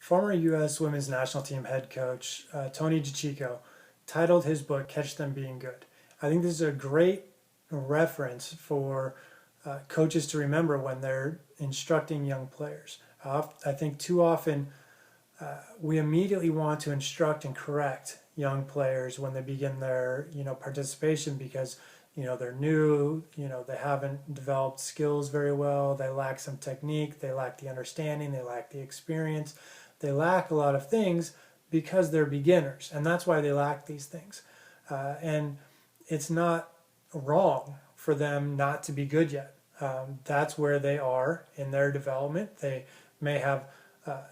Former U.S. women's national team head coach Tony DiCicco titled his book "Catch Them Being Good." I think this is a great reference for coaches to remember when they're instructing young players. I think too often we immediately want to instruct and correct young players when they begin their participation because they're new, they haven't developed skills very well, they lack some technique, they lack the understanding, they lack the experience, they lack a lot of things because they're beginners, and that's why they lack these things. And it's not wrong for them not to be good yet. That's where they are in their development. They may have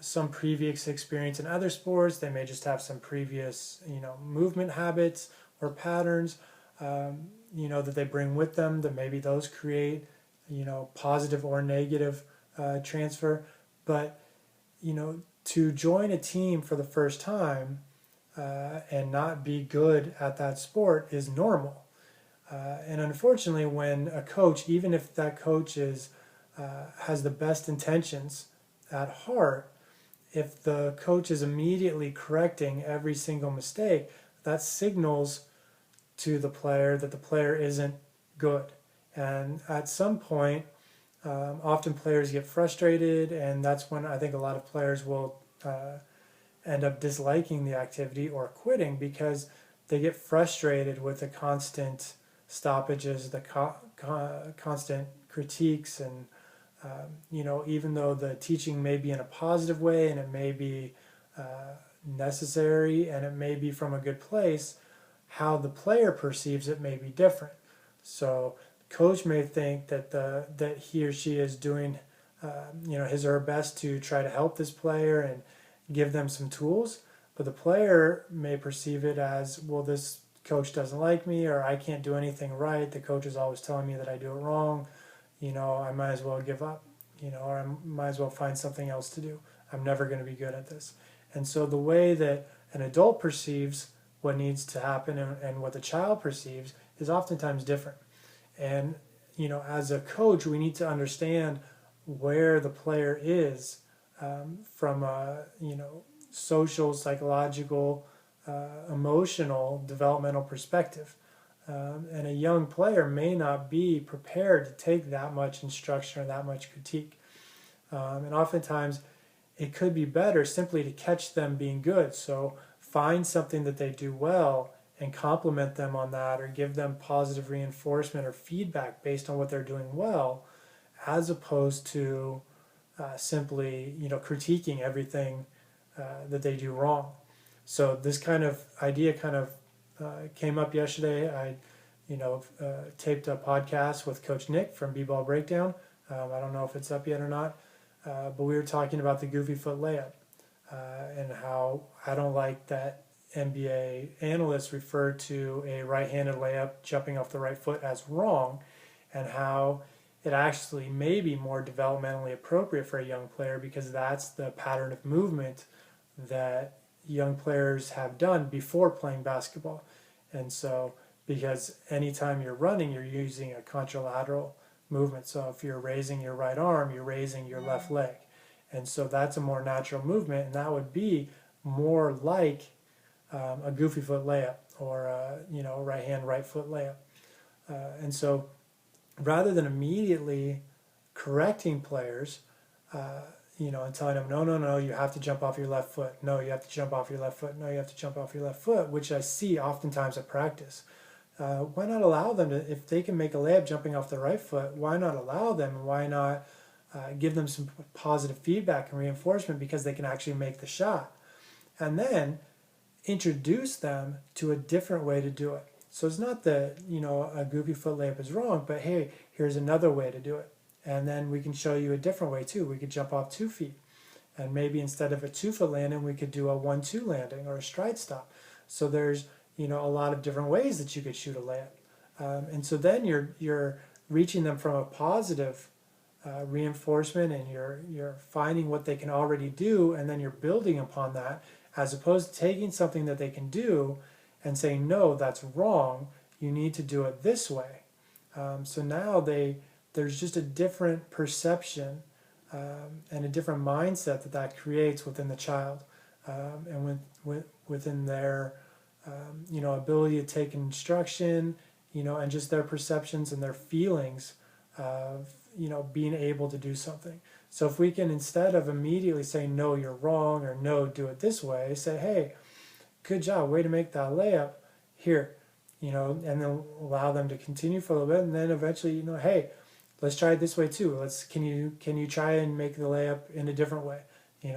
some previous experience in other sports. They may just have some previous, movement habits or patterns, that they bring with them. That maybe those create, positive or negative transfer. But to join a team for the first time and not be good at that sport is normal. And unfortunately, when a coach, even if that coach has the best intentions at heart, if the coach is immediately correcting every single mistake, that signals to the player that the player isn't good. And at some point, often players get frustrated, and that's when I think a lot of players will end up disliking the activity or quitting because they get frustrated with the constant stoppages, the constant critiques, and even though the teaching may be in a positive way and it may be necessary and it may be from a good place, how the player perceives it may be different. So the coach may think that he or she is doing his or her best to try to help this player and give them some tools, but the player may perceive it as, well, this coach doesn't like me, or I can't do anything right. The coach is always telling me that I do it wrong. I might as well give up, or I might as well find something else to do. I'm never going to be good at this. And so the way that an adult perceives what needs to happen and what the child perceives is oftentimes different. And, as a coach, we need to understand where the player is from a, social, psychological, emotional, developmental perspective. And a young player may not be prepared to take that much instruction or that much critique. And oftentimes it could be better simply to catch them being good. So find something that they do well and compliment them on that, or give them positive reinforcement or feedback based on what they're doing well, as opposed to simply critiquing everything that they do wrong. So this kind of idea came up yesterday. I taped a podcast with Coach Nick from B-Ball Breakdown. I don't know if it's up yet or not, but we were talking about the goofy foot layup and how I don't like that NBA analysts refer to a right-handed layup jumping off the right foot as wrong, and how it actually may be more developmentally appropriate for a young player because that's the pattern of movement that young players have done before playing basketball. And so, because anytime you're running, you're using a contralateral movement. So if you're raising your right arm, you're raising your left leg. And so that's a more natural movement, and that would be more like a goofy foot layup or a right hand, right foot layup. And so rather than immediately correcting players, and telling them, no, you have to jump off your left foot. No, you have to jump off your left foot. No, you have to jump off your left foot, which I see oftentimes at practice. Why not allow them to, if they can make a layup jumping off the right foot, why not allow them? Why not give them some positive feedback and reinforcement because they can actually make the shot? And then introduce them to a different way to do it. So it's not that, a goofy foot layup is wrong, but hey, here's another way to do it. And then we can show you a different way too. We could jump off 2 feet. And maybe instead of a 2-foot landing, we could do a 1-2 landing or a stride stop. So there's, a lot of different ways that you could shoot a layup. And so then you're reaching them from a positive reinforcement, and you're finding what they can already do, and then you're building upon that, as opposed to taking something that they can do and saying, no, that's wrong, you need to do it this way. So now there's just a different perception and a different mindset that creates within the child, and within their ability to take instruction, and just their perceptions and their feelings of being able to do something. So if we can, instead of immediately saying no, you're wrong, or no, do it this way, say, hey, good job, way to make that layup, here, and then allow them to continue for a little bit, and then eventually, hey, let's try it this way too. Can you try and make the layup in a different way?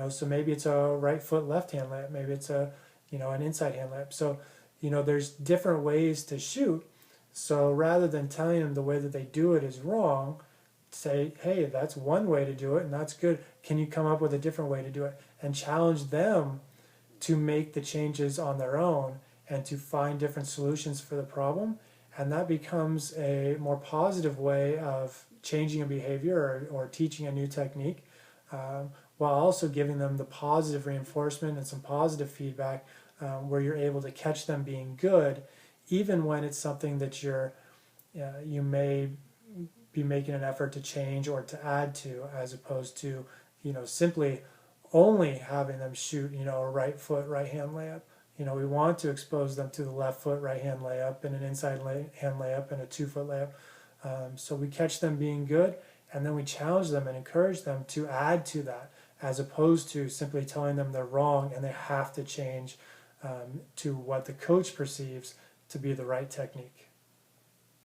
So maybe it's a right foot left hand layup, maybe it's an inside hand layup. So there's different ways to shoot. So rather than telling them the way that they do it is wrong, say, hey, that's one way to do it and that's good. Can you come up with a different way to do it? And challenge them to make the changes on their own and to find different solutions for the problem. And that becomes a more positive way of changing a behavior, or teaching a new technique, while also giving them the positive reinforcement and some positive feedback, where you're able to catch them being good, even when it's something that you may be making an effort to change or to add to, as opposed to simply only having them shoot a right foot right hand layup. We want to expose them to the left foot right hand layup and an inside hand layup and a 2-foot layup. So we catch them being good, and then we challenge them and encourage them to add to that, as opposed to simply telling them they're wrong and they have to change to what the coach perceives to be the right technique.